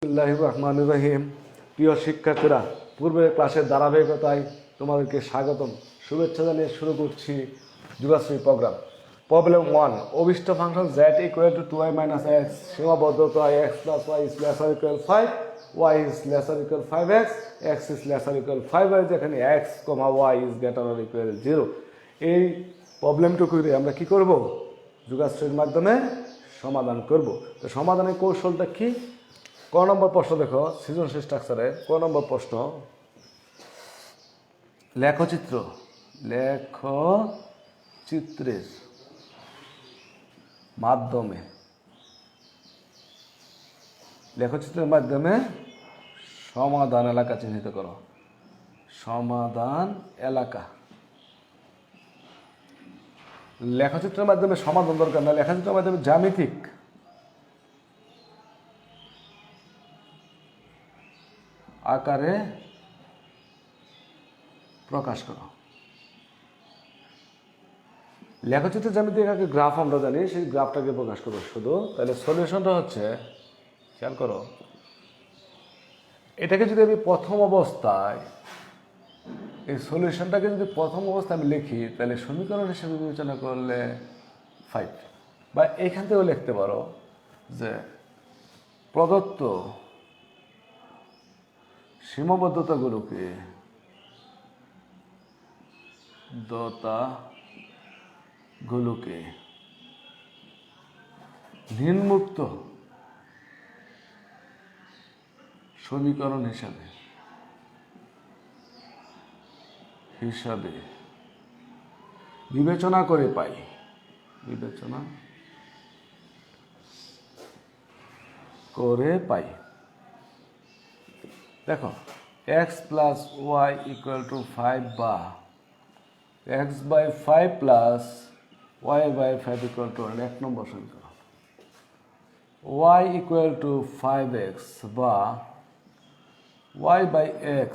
বিসমিল্লাহির রহমানির রহিম। প্রিয় শিক্ষার্থীরা, পূর্বের ক্লাসের ধারাবাহিকতায় তোমাদেরকে স্বাগতম, শুভেচ্ছা জানিয়ে শুরু করছি যুগাশ্রী প্রোগ্রাম। প্রবলেম 1, অভিষ্ট function z equal to 2y minus x, সীমাবদ্ধতা x plus y is lesser equal 5, y is lesser equal 5x, x is lesser equal 5y, যেখানে x, y is greater or equal 0। এই প্রবলেমটুকুরে আমরা কি করব? যুগাশ্রীর মাধ্যমে সমাধান করব। তো সমাধানের কৌশলটা কি? ক নম্বর প্রশ্ন দেখো, সৃজনশীল স্ট্রাকচারে ক নম্বর প্রশ্ন, লেখচিত্রের মাধ্যমে সমাধান এলাকা চিহ্নিত করো। সমাধান এলাকা। লেখচিত্রের মাধ্যমে সমাধান দরকার না, লেখচিত্রের মাধ্যমে জ্যামিতিক আকারে প্রকাশ করো। লেখচিত্রের জ্যামিতিক আকারে গ্রাফ আমরা জানি, সেই গ্রাফটাকে প্রকাশ করো শুধু। তাহলে সলিউশনটা হচ্ছে, খেয়াল করো, এটাকে যদি আমি প্রথম অবস্থায়, এই সলিউশনটাকে যদি প্রথম অবস্থায় আমি লিখি, তাহলে সমীকরণ হিসেবে বিবেচনা করলে 5, বা এইখান থেকেও লিখতে পারো যে প্রদত্ত সীমাবদ্ধতাগুলোকে ঋণমুক্ত সমীকরণ হিসাবে বিবেচনা করে পাই। দেখো, x plus y equal to 5 বা x by 5 plus y by 5 equal to 1 number সমীকরণ। y ইকুয়াল টু 5x বা y by x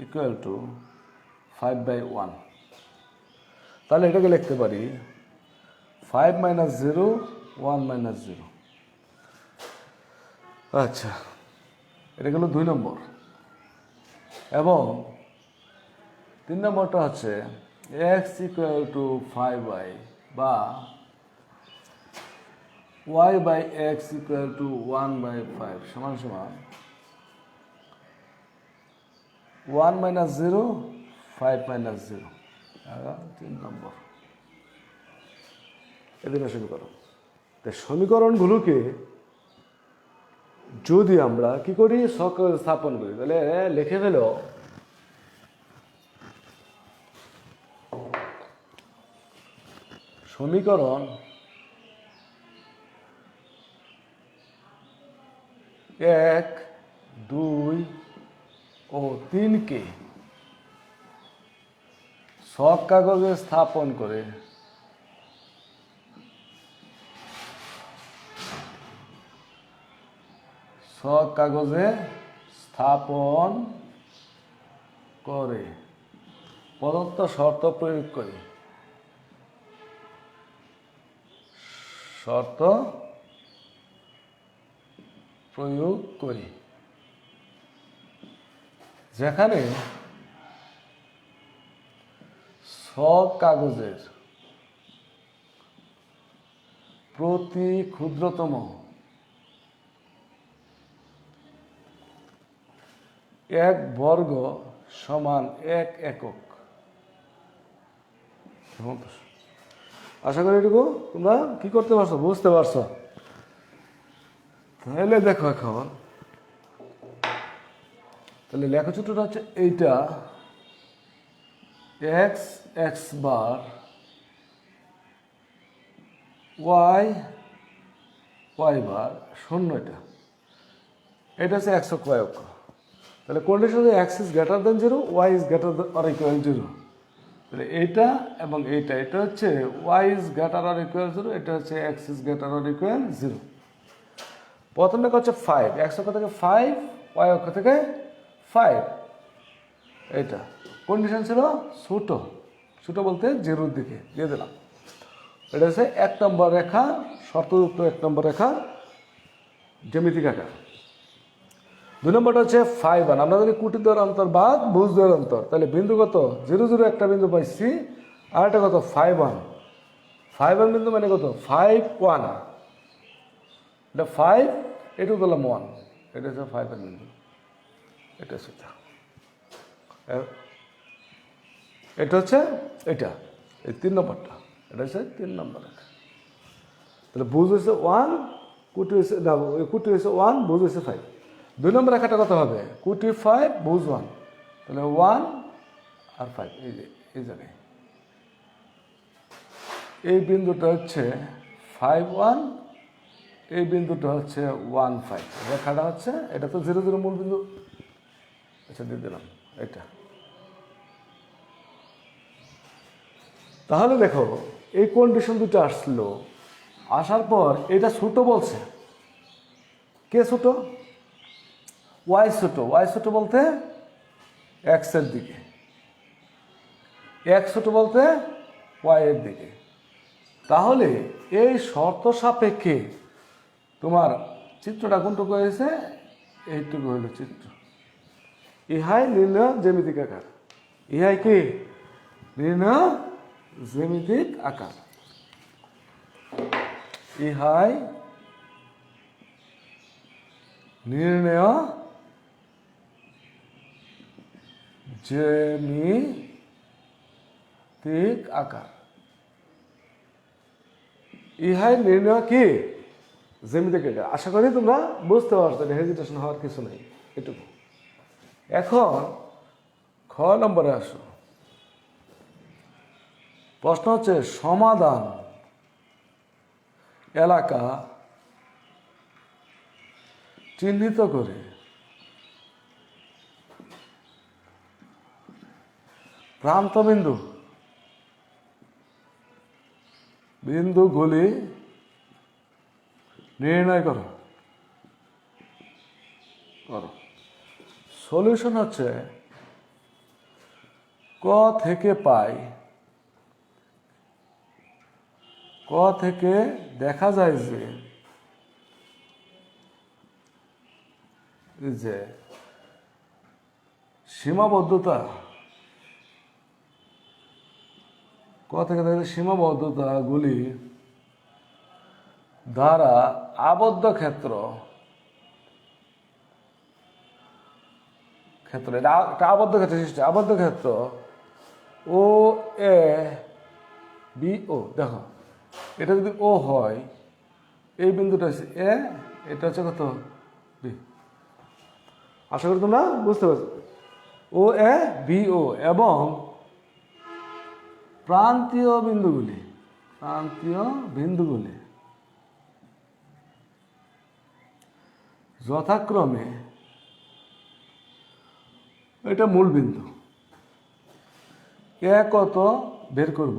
equal to 5 by 1। তাহলে এটাকে লিখতে পারি 5 মাইনাস 0, 1 মাইনাস 0। আচ্ছা, এটা গেল 2 নম্বর। এবং 3 নম্বরটা হচ্ছে x ইকুয়াল টু 5y বা y by x equal to 1 by 5 সমান সমান 1 মাইনাস 0, 5 মাইনাস 0। 3 নম্বর। এদের সমীকরণ। তাই সমীকরণগুলোকে যদি আমরা কি করি, সকল স্থাপন করি, তাহলে লিখে ফেলো সমীকরণ 1, 2 ও 3কে ছক কাগজে স্থাপন করে প্রদত্ত শর্ত প্রয়োগ করি, যেখানে ছক কাগজের প্রতি ক্ষুদ্রতম এক বর্গ সমান 1 একক। আশা করি এটুকু তোমরা কি করতে পারছো, বুঝতে পারছো। তাহলে দেখো, এখন তাহলে লেখচিত্রটা হচ্ছে এইটা, x বার, y বার, 0। এটা হচ্ছে x অক্ষ, y অক্ষ। তাহলে কন্ডিশন হচ্ছে x is greater than 0, y is greater or equal 0। তাহলে এইটা এবং এটা হচ্ছে y is greater or equal 0, এটা হচ্ছে x is greater or equal 0। প্রথম লেখা হচ্ছে 5, x অক্ষ থেকে 5, y অক্ষ থেকে 5। এটা কন্ডিশন ছিল ছোট বলতে 0-র দিকে দিয়ে দিলাম। এটা হচ্ছে 1 নম্বর রেখা, শর্তযুক্ত 1 নম্বর রেখা জ্যামিতিক আকার। 2 নম্বরটা হচ্ছে 5 1। আমরা জানি কুটি দেওয়ার অন্তর বাদ ভুজ দেওয়ার অন্তর, তাহলে বিন্দু কত 0 0 একটা বিন্দু পাইছি, আর একটা কত 5 1। 5 1 বিন্দু মানে কত 5 1, এটা 5, এটা দিলাম 1, এটা হচ্ছে 5 1 বিন্দু, এটা হচ্ছে এটা হচ্ছে এটা, এই 3 নম্বরটা, এটা হচ্ছে 3 নম্বর। তাহলে ভুজ হয়েছে 1, কুটি হয়েছে না, কুটি হয়েছে 1, ভুজ হয়েছে 5। 2 নম্বর রেখাটা কত হবে কুটি 5 ভুজ 1, তাহলে 1 আর 5 এই যে এই জায়গায় এই বিন্দুটা হচ্ছে 5 1, এই বিন্দুটা হচ্ছে 1 5। রেখাটা হচ্ছে এটা তো 0 0 মূল বিন্দু, আচ্ছা দিয়ে দিলাম এটা। তাহলে দেখো এই কন্ডিশন দুটো আসলো, আসার পর এটা ছোট বলছে, কে ছোট ওয়াই ছোট, ওয়াই ছোট বলতে এক্স এর দিকে, এক্স ছোট বলতে ওয়াই এর দিকে। তাহলে এই শর্ত সাপেক্ষে তোমার চিত্রটা কোনটুকু হয়েছে, এইটুকু হইল চিত্র। ইহাই নির্ণয় জ্যামিতিক আকার, ইহাই কি নির্ণয় জ্যামিতিক আকার, ইহাই নির্ণয় জ্যামিতিক আকার, ইহাই নির্ণয় কি জ্যামিতিক আকার। আশা করি তোমরা বুঝতে পারছো, হেজিটেশন হওয়ার কিছু নেই এটুকু। এখন খ নম্বরে আসো, প্রশ্ন হচ্ছে সমাধান এলাকা চিহ্নিত করে প্রান্তবিন্দু বিন্দুগুলি নির্ণয় করো। সলিউশন হচ্ছে ক থেকে পাই, ক থেকে দেখা যায় যে সীমাবদ্ধতা, ক থেকে দেখা যায় সীমাবদ্ধতাগুলি দ্বারা আবদ্ধ ক্ষেত্র, এটা একটা আবদ্ধ ক্ষেত্র সৃষ্টি, আবদ্ধ ক্ষেত্র ও এ বি ও। দেখো এটা যদি ও হয়, এই বিন্দুটা হচ্ছে এ, এটা হচ্ছে কত বি। আশা করি তোমরা বুঝতে পারছো। ও এ বি ও এবং প্রান্তীয় বিন্দুগুলি যথাক্রমে, এটা মূল বিন্দু, এ কত বের করব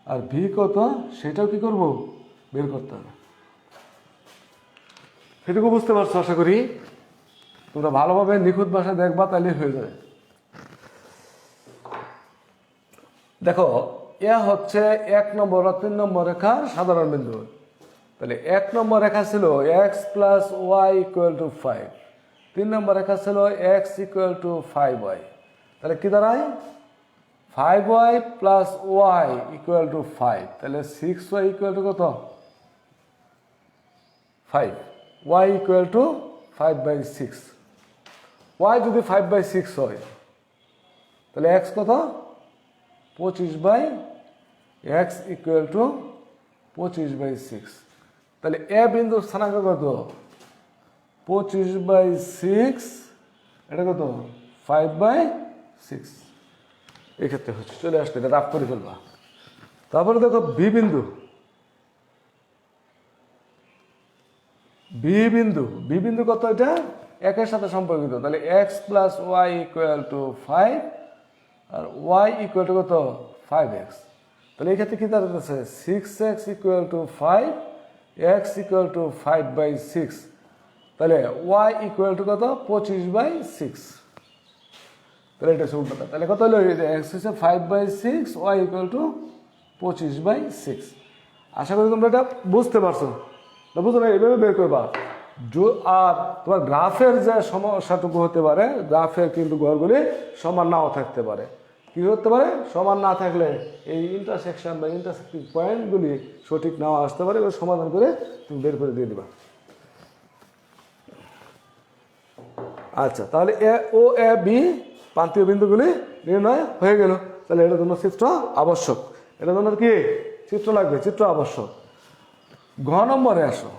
আর ভি কত সেটাও কি করব বের করতে হবে। সেটুকু বুঝতে পারছো আশা করি। তোমরা ভালোভাবে নিখুঁত ভাষায় দেখবা, তাহলে হয়ে যাবে। দেখো এ হচ্ছে 1 নম্বর আর 3 নম্বর রেখার সাধারণ বিন্দু। তাহলে 1 নম্বর রেখা ছিল x plus y equal to 5, 3 number রেখা ছিল x ইকুয়াল টু 5y। তাহলে কি দাঁড়ায় 5y plus y equal to 5, তাহলে 6y ইকুয়াল টু কত 5, y ইকুয়াল টু 5/6। y যদি 5/6 হয় তাহলে x কত 25/x ইকুয়াল টু 25/6। তাহলে এ বিন্দু স্থানাঙ্ক কত 25/6, এটা কত 5/6। এই ক্ষেত্রে হচ্ছে চলে আসলে এটা রাফ করে ফেলবা। তারপরে দেখো বি বিন্দু, বি বিন্দু কত, এটা একের সাথে সম্পর্কিত। তাহলে x plus y equal to 5 আর y ইকুয়াল টু কত 5x। তাহলে এই ক্ষেত্রে কি দাঁড়াচ্ছে 6x equal to 5, x equal to 5/6। তাহলে y ইকুয়াল টু কত 25/6। তাহলে এটা হচ্ছে উল্টোটা। তাহলে কত হলো x হচ্ছে 5/6, y ইকুয়াল টু 25/6। আশা করি তোমরা এটা বুঝতে পারছো, বুঝো না এইভাবে বের করবা। আর তোমার গ্রাফের যে সমস্যাটুকু হতে পারে, গ্রাফের কিন্তু ঘরগুলি সমান নাও থাকতে পারে। কি হতে পারে? সমান না থাকলে এই ইন্টারসেকশন বা ইন্টারসেক্টিং পয়েন্টগুলি সঠিক নাও আসতে পারে, এবার সমাধান করে তুমি বের করে দিয়ে দিবা। আচ্ছা, তাহলে এ ও এ বি প্রান্তীয় বিন্দুগুলি নির্ণয় হয়ে গেল। তাহলে এটার জন্য চিত্র আবশ্যক, এটার জন্য কি চিত্র লাগবে? চিত্র আবশ্যক। ঘ নম্বরে আসো।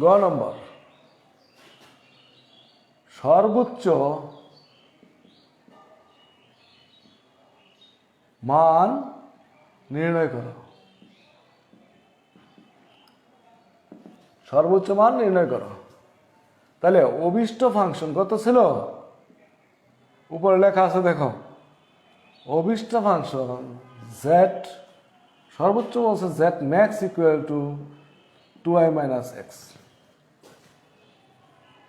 গ নম্বর, সর্বোচ্চ মান নির্ণয় করো। সর্বোচ্চ মান নির্ণয় করো। তাহলে অভিষ্ট ফাংশন কত ছিল? উপরে লেখা আছে দেখো, অভিষ্ট ফাংশন জেড, সর্বোচ্চ বলছে z max equal to 2i minus x.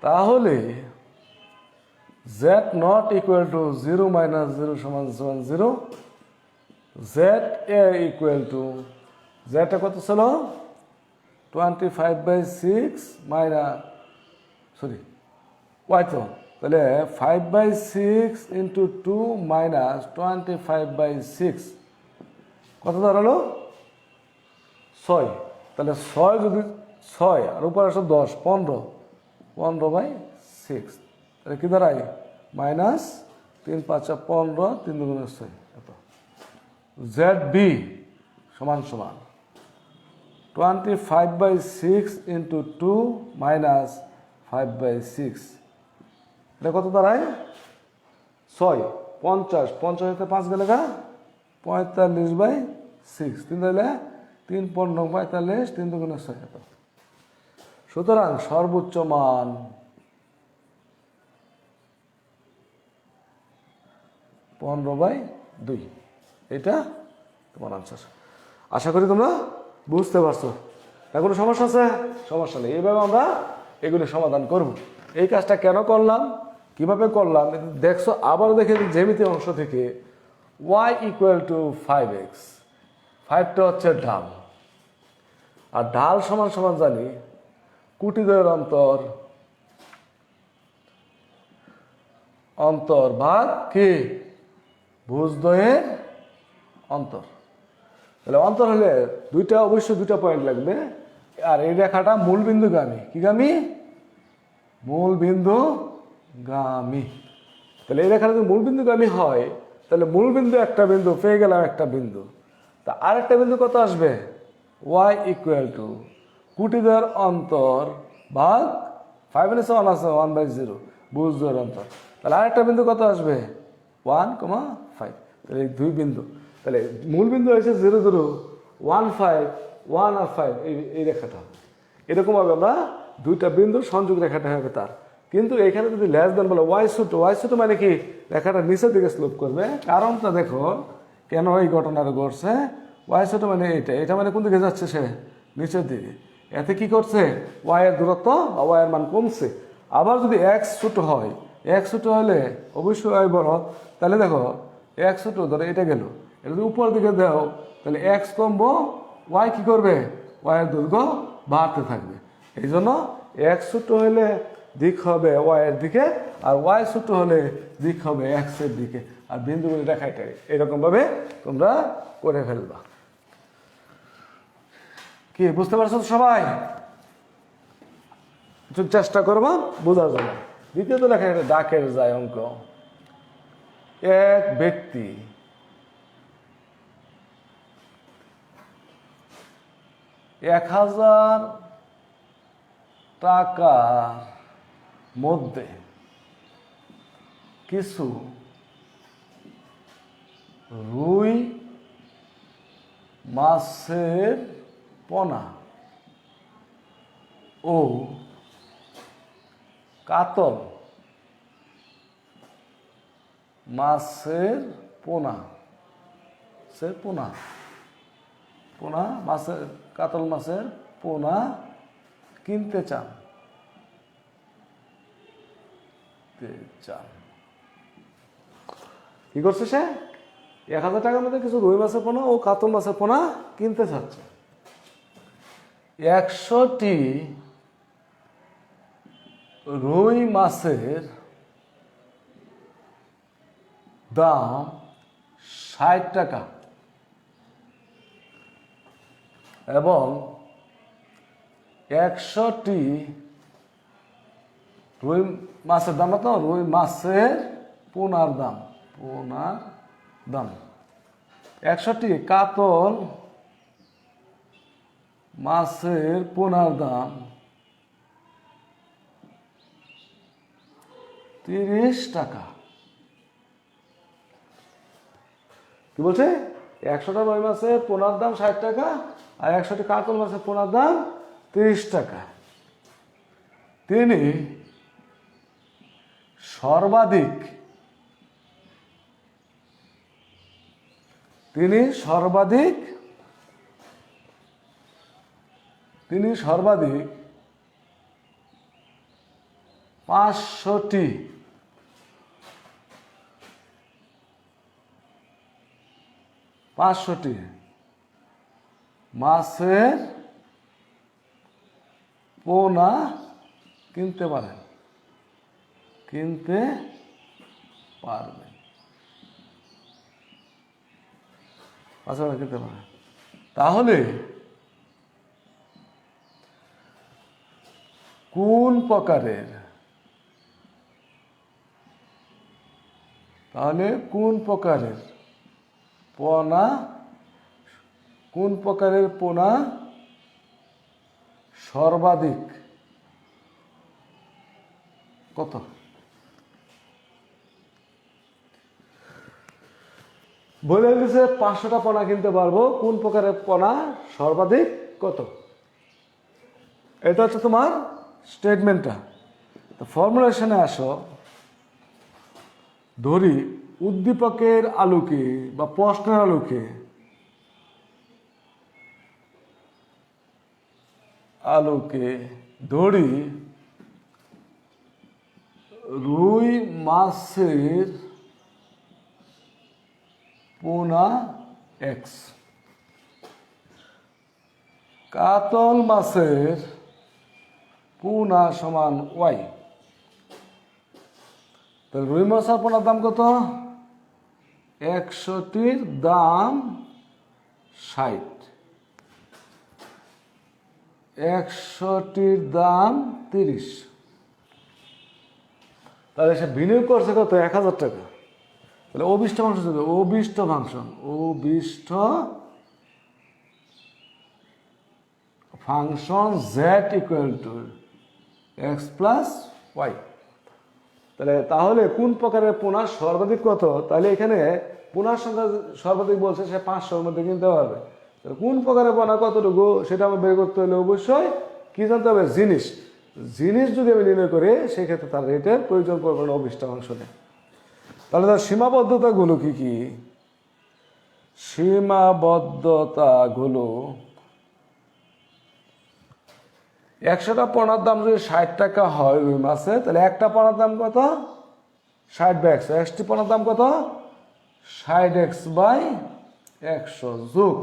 তাহলে z not equal to 0 minus 0 সমান সমান 0, z A equal to, z কত ছিল? 25/6 মাইনাস, সরি ওয়াই তো, তাহলে 5/6 ইন্টু 2 মাইনাস 25/6 কত দাঁড়ালো? 6। তাহলে 6 যদি 6 আর উপরে আসো 10, 15/6, তাহলে কি দাঁড়ায়? মাইনাস 3 5 15, 3 2 6 এত। জেড বি সমান সমান 25/6 ইন্টু 2 মাইনাস 5/6, এটা কত দাঁড়ায়? 6। 50, 50 হতে 5 গেলে 45/6, 3 দিলে 3 15 45, 3 2 6 এত। সুতরাং সর্বোচ্চ মান 15/2, এটা তোমার আনসার। আশা করি তোমরা বুঝতে পারছো। না কোনো সমস্যা আছে? সমস্যা নেই, এইভাবে আমরা এগুলি সমাধান করব। এই কাজটা কেন করলাম, কিভাবে করলাম দেখছো? আবার দেখে জ্যামিতি অংশ থেকে y ইকুয়াল টু 5x, 5টা হচ্ছে ঢাল, আর ঢাল সমান সমান জানি কুটিদ্বয়ের অন্তর, অন্তর ভাগ কি ভুজদ্বয়ের অন্তর। তাহলে অন্তর হলে অবশ্যই দুইটা পয়েন্ট লাগবে, আর এই রেখাটা মূল বিন্দুগামী। কি গামী? মূল বিন্দুগামী। তাহলে এই রেখাটা যদি মূল বিন্দুগামী হয়, তাহলে মূল বিন্দু একটা বিন্দু পেয়ে গেলাম, একটা বিন্দু। তা আরেকটা বিন্দু কত আসবে? y ইকুয়াল টু কুটিদ্বয়ের অন্তর ভাগ 5 এর 1 আছে 1/0 ভুজদ্বয়ের অন্তর। তাহলে আরেকটা বিন্দু কত আসবে? 1,5। তাহলে এই দুই বিন্দু, তাহলে মূল বিন্দু হয়েছে 0 0 1 5 1 আর 5, এই রেখাটা। এরকমভাবে আমরা দুইটা বিন্দুর সংযোগ রেখাটা হবে তার। কিন্তু এখানে যদি লেস দেন বলে ওয়াই ছোট মানে কি রেখাটা নিচের দিকে স্লোপ করবে। কারণটা দেখো কেন এই ঘটনাটা ঘটছে। ওয়াই ছোট মানে এটা মানে কোন দিকে যাচ্ছে? সে নিচের দিকে। এতে কি করছে? ওয়াই এর দূরত্ব বা ওয়াই এর মান কমছে। আবার যদি এক্স ছোট হয়, এক্স ছোট হলে অবশ্যই ওয়াই বড়। তাহলে দেখো এক্স ছোট ধরো এটা গেল, এটা যদি উপর দিকে দাও তাহলে এক্স কমবো, ওয়াই কি করবে? ওয়াই এর দৈর্ঘ্য বাড়তে থাকবে। এই জন্য এক্স ছোট হলে দিক হবে ওয়াই এর দিকে, আর ওয়াই ছোট হলে দিক হবে এক্স এর দিকে। আর বিন্দুগুলি দেখাইটাই এরকমভাবে তোমরা করে ফেলবা। কি বুঝতে পারছো সবাই? একটু চেষ্টা করবা বোঝার জন্য। দ্বিতীয়ত লেখা ডাকের যায় অঙ্ক। এক ব্যক্তি $1000 টাকার মধ্যে কিছু রুই মাছের পোনা ও কাতল মাছের পোনা, মাছের কাতল মাছের পোনা কিনতে চান। কি করছে সে? 1000 টাকার মধ্যে কিছু রুই মাছের পোনা ও কাতল মাছের পোনা কিনতে চাচ্ছে। 100টি রুই মাছের দাম 60 টাকা এবং 100টি রুই মাছের দাম কত? রুই মাছের পোনার দাম 100টি কাতল মাছের পোনার দাম 30 টাকা। কি বলছে? 100টা রুই মাছের পোনার দাম 60 টাকা আর 100টি কাতল মাছের পোনার দাম 30 টাকা। তিনি সর্বাধিক তিনি সর্বাধিক 500টি মাছের পোনা কিনতে পারবেন। তাহলে কোন প্রকারের পোনা সর্বাধিক কত? বলে দিয়েছে 500টা পোনা কিনতে পারবো। কোন প্রকারের পোনা সর্বাধিক কত? এটা হচ্ছে তোমার স্টেটমেন্টটা। তো ফর্মুলেশনে আসো। ধরি উদ্দীপকের আলোকে বা প্রশ্নের আলোকে ধরি রুই মাছের পোনা x, কাতল মাছের পোনা সমান y। তাহলে রুই মাছের পোনার দাম কত? 100টির দাম 60, 100টির দাম 30। তাহলে সে বিনিয়োগ করছে কত? 1000 টাকা। তাহলে অভিষ্ট function z equal to x plus y. তাহলে কোন প্রকারের পোনা সর্বাধিক কত? তাহলে এখানে পোনার সংখ্যা সর্বাধিক বলছে, সে 500-এর মধ্যে কিনতে পারবে। কোন প্রকারের পোনা কতটুকু সেটা আমার বের করতে হলে অবশ্যই কি জানতে হবে? জিনিস যদি আমি নির্ণয় করি সেক্ষেত্রে তার রেটের প্রয়োজন পড়বে না অভিষ্ট ফাংশনে। তাহলে তার সীমাবদ্ধতাগুলো কি? সীমাবদ্ধতাগুলো 100টা পোনার দাম যদি 60 টাকা হয় রুই মাছে, তাহলে একটা পোনার দাম কত? 60/100। 100টি পোনার দাম কত? 60x/100 যোগ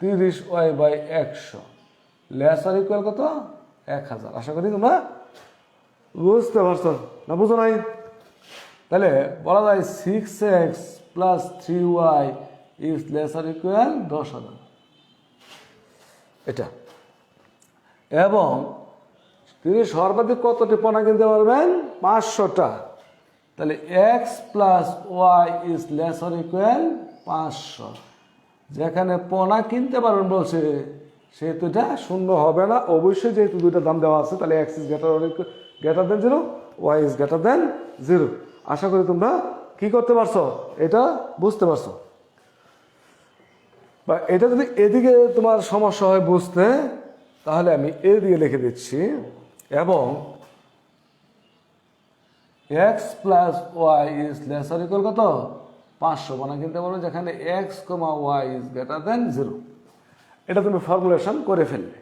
30y/100 লেসার ইকুয়াল কত? 1000। আশা করি তোমরা বুঝতে পারছো না? বুঝো নাই? তাহলে বলা যায় 6x + 3y is lesser equal 10,000। এটা। এবং তিনি সর্বাধিক কতটি পোনা কিনতে পারবেন? 500টা। তাহলে x + y is lesser equal 500। যেখানে পোনা কিনতে পারবেন বলছে সেহেতু এটা শূন্য হবে না অবশ্যই, যেহেতু দুইটা দাম দেওয়া আছে। তাহলে x is greater than 0, y is greater than 0। আশা করি তোমরা কি করতে পারছো? এটা বুঝতে পারছো। বা এটা যদি এদিকে তোমার সমস্যা হয় বুঝতে, তাহলে আমি এদিকে লিখে দিচ্ছি। এবং x + y is lesser equal কত? 500 পোনা কিনতে পারবে যেখানে x, y is greater than 0। এটা তুমি ফর্মুলেশন করে ফেললে।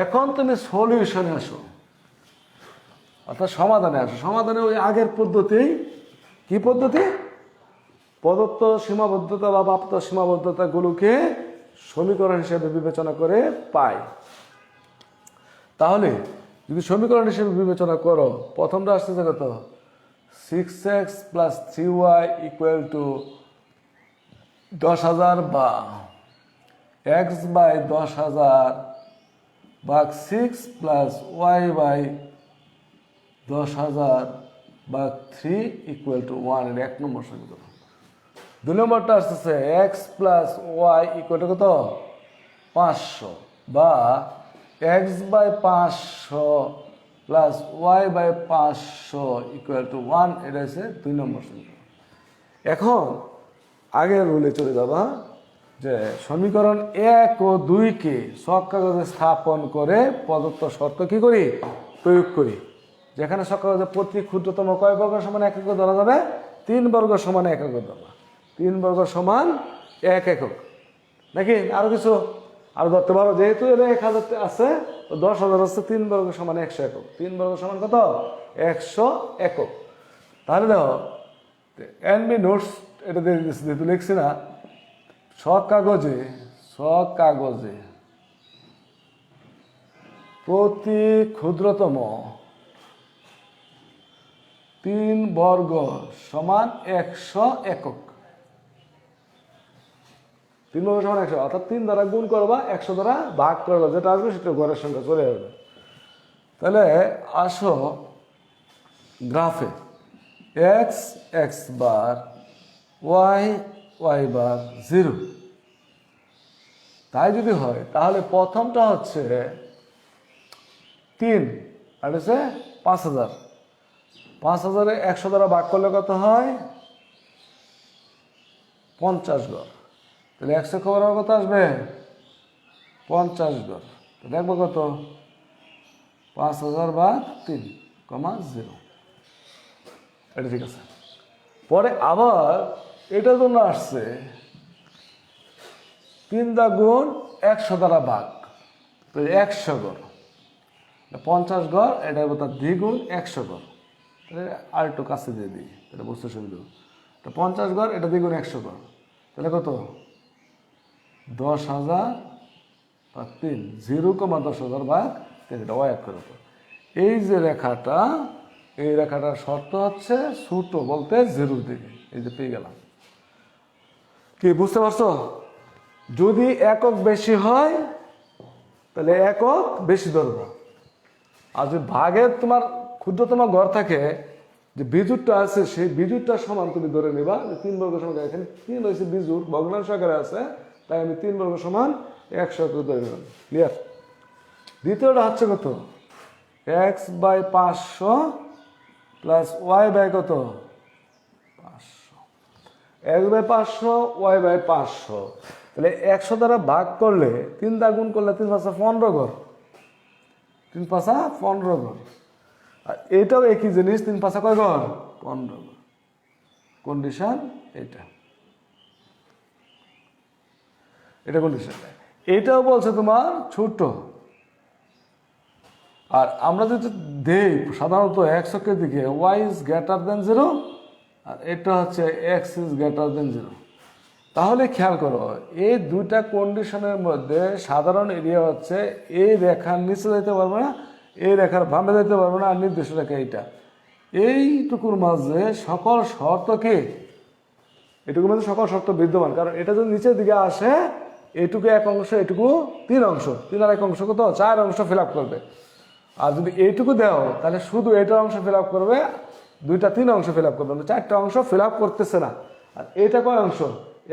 এখন তুমি সলিউশনে আসো, অর্থাৎ সমাধানে আসো। সমাধানে ওই আগের পদ্ধতি, কি পদ্ধতি? প্রদত্ত সীমাবদ্ধতা বা প্রাপ্ত সীমাবদ্ধতাগুলোকে সমীকরণ হিসেবে বিবেচনা করে পাই। তাহলে যদি সমীকরণ হিসেবে বিবেচনা করো, প্রথমটা আসতেছে কত? 6x + 3y = 10,000 বা x/10,000 ভাগ 6 + y/10,000 ভাগ 3 = 1। এটা 1 নম্বর সমীকরণ। 2 নম্বরটা আসতেছে x + y = কত? 500 বা x/500 + y/500 = 1। এটা হচ্ছে 2 নম্বর সমীকরণ। এখন আগের রুলে চলে যাবা যে সমীকরণ 1 ও 2-কে ছক কাগজে স্থাপন করে প্রদত্ত শর্ত কি করি? প্রয়োগ করি। যেখানে ছক কাগজে প্রতি ক্ষুদ্রতম কয় বর্গ সমান 1 একক ধরা যাবে? 3 বর্গ সমান 1 একক ধরবা। 3 বর্গ সমান 1 একক, নাকি আরো কিছু আরো ধরতে পারো? যেহেতু এটা 1000 আছে, তো 10,000 আছে, 3 বর্গ সমান 100 একক। 3 বর্গ সমান কত? 100 একক। তাহলে দেখো এনবি নোটস এটা যেহেতু লিখছি না, ছক কাগজে প্রতি ক্ষুদ্রতম 3 বর্গ সমান 100 একক। 3 বর্গ সমান 100, অর্থাৎ 3 দ্বারা গুণ করবা, 100 দ্বারা ভাগ করবা, যেটা আসবে সেটা ঘরের সংখ্যা চলে যাবে। তাহলে আসো গ্রাফে x বার, y বার 0। তাই যদি হয় তাহলে প্রথমটা হচ্ছে 3 আর হচ্ছে 5,000। 5,000-এ 100 দ্বারা ভাগ করলে কত হয়? 50 গড়। তাহলে 100 খবর কত আসবে? 50 গড়। তাহলে দেখবো কত? 5,000 ভাগ 3, 0। এটা ঠিক আছে। পরে আবার এটার জন্য আসছে 3 দা গুণ 100 দ্বারা ভাগ, 100 গড়। 50 গড়, এটা হবে তার দ্বিগুণ 100 গড়। তাহলে আর একটু কাছে দিয়ে দিই, এটা বুঝতে সুবিধা। তো 50 গড়, এটা দ্বিগুণ 100 গড়, তাহলে কত? 10,000 ভাগ 3, 0,10,000 ভাগ 3। এটা y অক্ষের উপর। এই যে রেখাটা, এই রেখাটার শর্ত হচ্ছে ছোট বলতে 0-র দিকে। এই যে পেয়ে গেলাম। কি বুঝতে পারছো? যদি একক বেশি হয় তাহলে একক বেশি ধরবো, আর যদি ভাগের তোমার ক্ষুদ্রতম ঘর থাকে, যে বিজুরটা আছে সেই বিজুরটা সমান তুমি ধরে নিবা। 3 বর্গ সমান, এখানে 3 হয়েছে বিজুর, ভগ্নাংশ আকারে আছে, তাই আমি 3 বর্গ সমান 100 করে ধরে নিলাম। ক্লিয়ার? দ্বিতীয়টা হচ্ছে কত? x/500 প্লাস y/ কত? 500। x/500, y/500। তাহলে 100 দ্বারা ভাগ করলে, 3 দ্বারা গুণ করলে 3 5 15 ঘর। 3 5 15 ঘর। আর এটাও একই জিনিস, 3 5 কয় ঘর? 15 ঘর। কন্ডিশন এটা কন্ডিশন। এটাও বলছে তোমার ছোট। আর আমরা যদি দেই সাধারণত x অক্ষের দিকে y is greater than 0, আর এটা হচ্ছে x is greater than 0। তাহলে খেয়াল করো, এই দুইটা কন্ডিশনের মধ্যে সাধারণ এরিয়া হচ্ছে এই রেখার নিচে যেতে পারবে না, এই রেখার বামে যেতে পারবে না, আর নির্দিষ্ট রেখা এইটা। এইটুকুর মাঝে সকল শর্ত কি? এটুকুর মধ্যে সকল শর্ত বিদ্যমান। কারণ এটা যদি নিচের দিকে আসে, এইটুকু 1 অংশ, এটুকু 3 অংশ, 3 আর 1 অংশ কত? 4 অংশ ফিল আপ করবে। আর যদি এইটুকু দাও তাহলে শুধু এইটার অংশ ফিল আপ করবে, 2টা 3 অংশ ফিল আপ করবে, 4টা অংশ ফিল আপ করতেছে না। আর এটা কয় অংশ?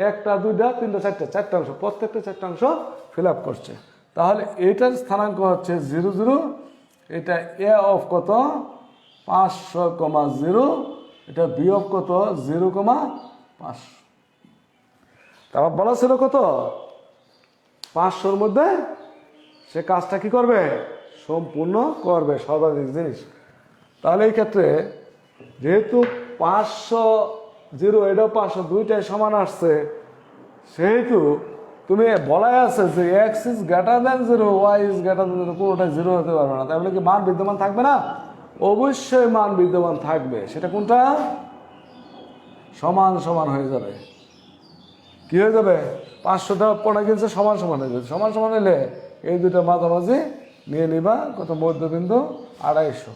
1টা 2টা 3টা 4টা অংশ, প্রত্যেকটা 4টা অংশ ফিল আপ করছে। তাহলে এইটার স্থানাঙ্ক হচ্ছে 0 0। এটা এ অফ কত? 500,0। এটা বি অফ কত? 0,500। তারপর বলা ছিল কত? 500-র মধ্যে সে কাজটা কি করবে? সম্পূর্ণ করবে, সর্বাধিক জিনিস। তাহলে এই ক্ষেত্রে যেহেতু 500 0, এটাও 500, দুইটাই সমান আসছে, সেহেতু তুমি বলাই আছে যে x is greater than 0, y is greater than 0, পুরোটাই 0 হতে পারবে না। তাই বলে কি মান বিদ্যমান থাকবে না? অবশ্যই মান বিদ্যমান থাকবে। সেটা কোনটা? সমান সমান হয়ে যাবে। কি হয়ে যাবে 500টা পড়া কিনছে সমান সমান হয়ে যাবে। সমান সমান হলে এই দুটো মাঝামাঝি নিয়ে নিবা কত মধ্যবিন্দু 250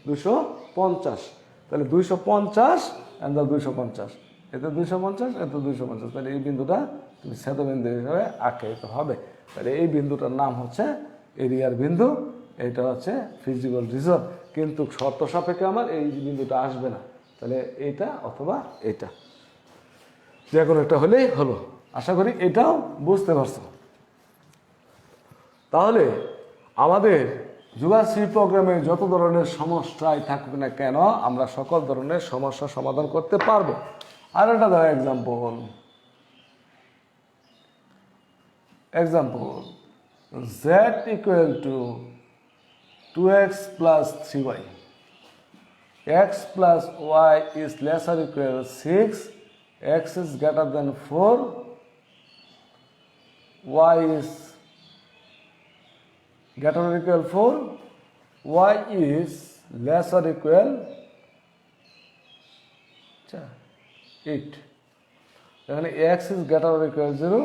250 তাহলে 250 এন্ড 250 এতে 250 এতে 250 তাহলে এই বিন্দুটা তুমি ছেদবিন্দু হিসাবে আখ্যায়িত হবে। তাহলে এই বিন্দুটার নাম হচ্ছে এরিয়ার বিন্দু, এটা হচ্ছে ফিজিবল রিজন। কিন্তু শর্ত সাপেক্ষে আমার এই বিন্দুটা আসবে না, তাহলে এইটা অথবা এটা যে কোনো একটা হলেই হলো। আশা করি এটাও বুঝতে পারছো। তাহলে আমাদের যুগাশ্রী প্রোগ্রামে যত ধরনের সমস্যাই থাকুক না কেন আমরা সকল ধরনের সমস্যা সমাধান করতে পারবো। আর একটা ধরো example z equal to 2x plus 3y, x plus y is lesser equal 6, x is greater than 4, y is greater than equal 4, y is lesser equal 8. এখানে x is greater than equal 0,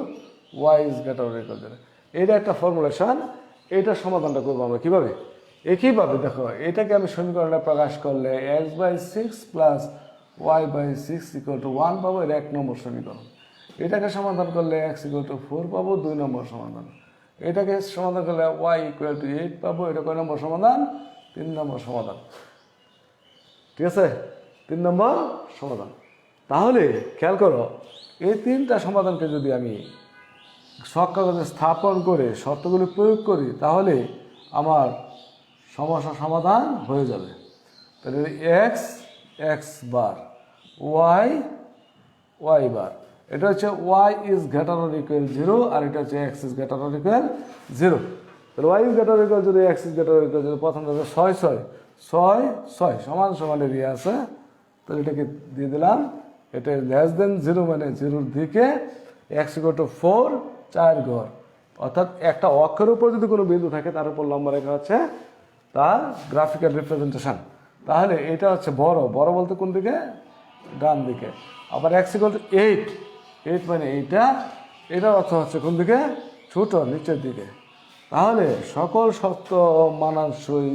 y is greater than equal 0. এটা একটা formulation. এটা সমাধানটা করবো আমরা কিভাবে? একইভাবে দেখো, এটাকে আমি সমীকরণে প্রকাশ করলে x/6 plus y/6 equal to 1 পাবো, এটা 1 নম্বর সমীকরণ। এটাকে সমাধান করলে x ইকুয়াল টু 4 পাবো, 2 নম্বর সমাধান। এটাকে সমাধান করলে y ইকুয়াল টু 8 পাবো, এটা কয় নম্বর সমাধান? 3 নম্বর সমাধান। ঠিক আছে, 3 নম্বর সমাধান। তাহলে খেয়াল করো, এই 3টা সমাধানকে যদি আমি ছক কাগজে স্থাপন করে শর্তগুলি প্রয়োগ করি তাহলে আমার সমস্যা সমাধান হয়ে যাবে। তাহলে x x বার, y y বার, এটা হচ্ছে y is greater than equal 0 আর এটা হচ্ছে x is greater than equal 0। তাহলে y is greater than equal 0, x is greater than equal 0, প্রথম হচ্ছে 6 6 6 6 সমান সমান এরিয়া আছে। তাহলে এটাকে দিয়ে দিলাম, এটা লেস দেন 0 মানে 0-র দিকে, x equal to 4 4 ঘর, অর্থাৎ একটা অক্ষের উপর যদি কোনো বিন্দু থাকে তার উপর লম্বা রেখা হচ্ছে তার গ্রাফিক্যাল রিপ্রেজেন্টেশন। তাহলে এটা হচ্ছে বড়, বড় বলতে কোন দিকে? ডান দিকে। আবার x equal to 8 8 মানে এটার অর্থ হচ্ছে কোন দিকে? ছোট, নিচের দিকে। তাহলে সকল শর্ত মানানসই,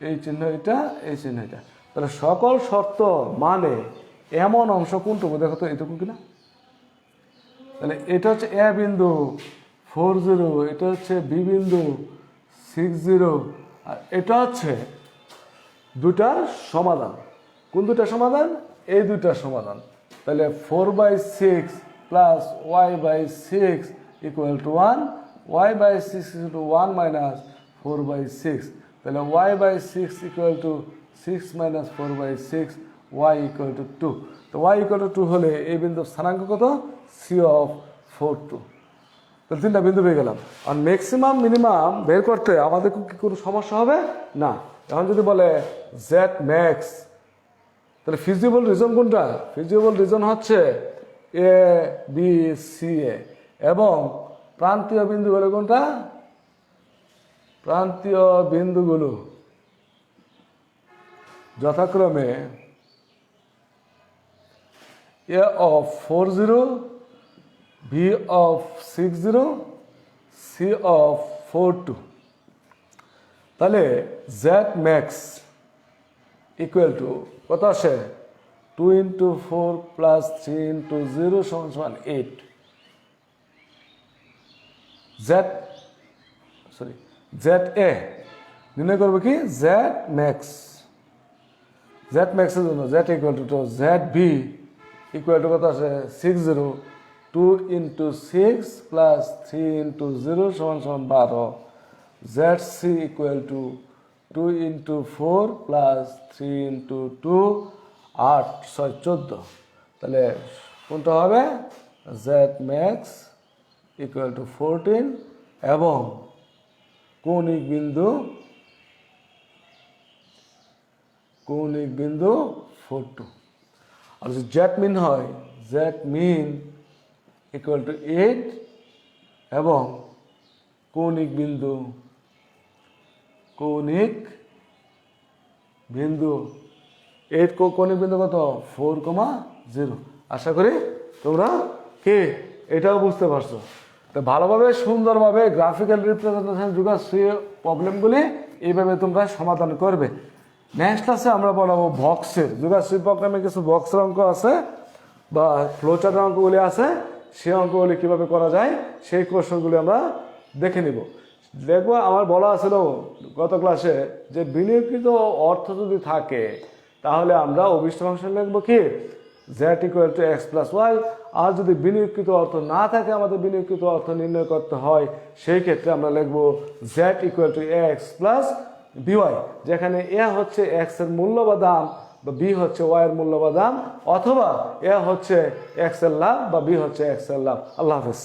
এই চিহ্ন এটা, এই চিহ্ন এটা। তাহলে সকল শর্ত মানে এমন অংশ কোনটুকু দেখো তো, এইটুকু কিনা? তাহলে এটা হচ্ছে এ বিন্দু 40, এটা হচ্ছে বি বিন্দু 60, আর এটা হচ্ছে দুটার সমাধান। কোন দুটার সমাধান? এই দুটার সমাধান। তাহলে 4/6 plus y/6 equal to 1, y/6 equal to 1 minus 4/6। তাহলে y/6 equal to 6 minus 4/6, y equal to 2। তো y ইকুয়াল টু 2 হলে এই বিন্দুর স্থানাঙ্ক কত? c of 4 2। তাহলে 3টা বিন্দু পেয়ে গেলাম। আর ম্যাক্সিমাম মিনিমাম বের করতে আমাদের কি কোনো সমস্যা হবে না। এখন যদি বলে জেড ম্যাক্স, তাহলে ফিজিবল রিজন কোনটা? ফিজিবল রিজন হচ্ছে এ বি সি এ, এবং প্রান্তীয় বিন্দুগুলো কোনটা? প্রান্তীয় বিন্দুগুলো যথাক্রমে A of 40, B of 60, C of 42। তাহলে জেড ম্যাক্স ইকুয়াল টু কত আসে? 2 × 4 প্লাস 3 × 0 সমান 8। জেড এ নির্ণয় করবো কি? Z max. জেড ম্যাক্সের জন্য Z equal to Z B equal to কত আছে? 60, 2 × 6 প্লাস 3 × 0 সমান 12। Z C equal to 2 × 4 plus 3 × 2 8 6 14। তাহলে কোনটা হবে? জেড ম্যাক্স ইকুয়াল টু 14 এবং কৌণিক বিন্দু 42। আর যদি জেড মিন হয়, জেড মিন ইকুয়াল টু 8 এবং কৌণিক বিন্দু 8 কৌণিক বিন্দু কত? 4,0। আশা করি তোমরা কি এটাও বুঝতে পারছো। তো ভালোভাবে সুন্দরভাবে গ্রাফিক্যাল রিপ্রেজেন্টেশন যুগাশ্রী প্রবলেমগুলি এইভাবে তোমরা সমাধান করবে। নেক্সট ক্লাসে আমরা পড়াবো বক্সের যুগাশ্রী প্রোগ্রামে কিছু বক্সের অঙ্ক আছে বা ফ্লোচার্টের অঙ্কগুলি আছে, সেই অঙ্কগুলি কীভাবে করা যায় সেই কোশ্চেনগুলি আমরা দেখে নিব। দেখবো আমার বলা আছিল গত ক্লাসে যে বিনিয়োগকৃত অর্থ যদি থাকে তাহলে আমরা অভিষ্ট ফাংশন লিখবো কি z equal to x plus y. আর যদি বিনিয়োগকৃত অর্থ না থাকে, আমাদের বিনিয়োগকৃত অর্থ নির্ণয় করতে হয়, সেই ক্ষেত্রে আমরা লিখবো z equal to x plus by, যেখানে এ হচ্ছে এক্স এর মূল্য বা দাম বা বি হচ্ছে ওয়াই এর মূল্য বা দাম, অথবা এ হচ্ছে এক্স এর লাভ বা বি হচ্ছে এক্স এর লাভ। আল্লাহ হাফেজ।